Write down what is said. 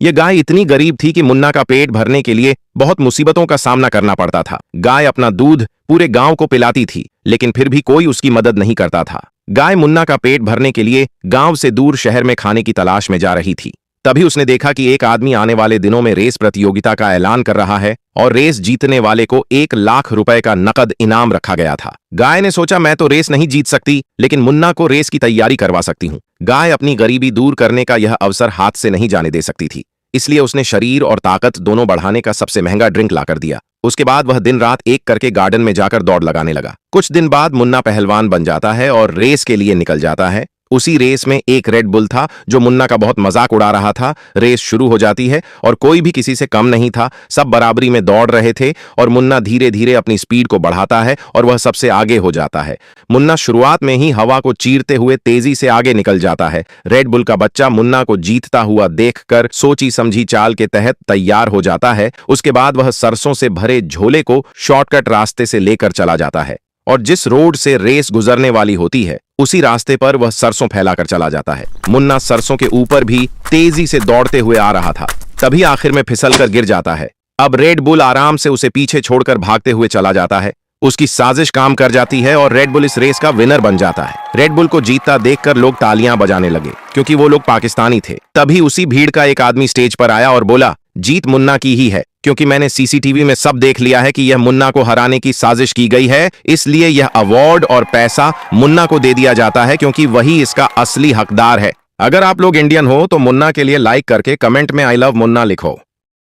ये गाय इतनी गरीब थी कि मुन्ना का पेट भरने के लिए बहुत मुसीबतों का सामना करना पड़ता था। गाय अपना दूध पूरे गांव को पिलाती थी, लेकिन फिर भी कोई उसकी मदद नहीं करता था। गाय मुन्ना का पेट भरने के लिए गांव से दूर शहर में खाने की तलाश में जा रही थी। तभी उसने देखा कि एक आदमी आने वाले दिनों में रेस प्रतियोगिता का ऐलान कर रहा है और रेस जीतने वाले को 1 लाख रुपए का नकद इनाम रखा गया था। गाय ने सोचा, मैं तो रेस नहीं जीत सकती, लेकिन मुन्ना को रेस की तैयारी करवा सकती हूँ। गाय अपनी गरीबी दूर करने का यह अवसर हाथ से नहीं जाने दे सकती थी, इसलिए उसने शरीर और ताकत दोनों बढ़ाने का सबसे महंगा ड्रिंक लाकर दिया। उसके बाद वह दिन रात एक करके गार्डन में जाकर दौड़ लगाने लगा। कुछ दिन बाद मुन्ना पहलवान बन जाता है और रेस के लिए निकल जाता है। उसी रेस में एक रेड बुल था जो मुन्ना का बहुत मजाक उड़ा रहा था। रेस शुरू हो जाती है और कोई भी किसी से कम नहीं था, सब बराबरी में दौड़ रहे थे और मुन्ना धीरे धीरे अपनी स्पीड को बढ़ाता है और वह सबसे आगे हो जाता है। मुन्ना शुरुआत में ही हवा को चीरते हुए तेजी से आगे निकल जाता है। रेड बुल का बच्चा मुन्ना को जीतता हुआ देखकर सोची समझी चाल के तहत तैयार हो जाता है। उसके बाद वह सरसों से भरे झोले को शॉर्टकट रास्ते से लेकर चला जाता है और जिस रोड से रेस गुजरने वाली होती है उसी रास्ते पर वह सरसों फैलाकर चला जाता है। मुन्ना सरसों के ऊपर भी तेजी से दौड़ते हुए आ रहा था, तभी आखिर में फिसलकर गिर जाता है। अब रेड बुल आराम से उसे पीछे छोड़कर भागते हुए चला जाता है। उसकी साजिश काम कर जाती है और रेड बुल इस रेस का विनर बन जाता है। रेड बुल को जीतता देखकर लोग तालियां बजाने लगे, क्योंकि वो लोग पाकिस्तानी थे। तभी उसी भीड़ का एक आदमी स्टेज पर आया और बोला, जीत मुन्ना की ही है, क्योंकि मैंने सीसीटीवी में सब देख लिया है कि यह मुन्ना को हराने की साजिश की गई है, इसलिए यह अवार्ड और पैसा मुन्ना को दे दिया जाता है, क्योंकि वही इसका असली हकदार है। अगर आप लोग इंडियन हो तो मुन्ना के लिए लाइक करके कमेंट में आई लव मुन्ना लिखो।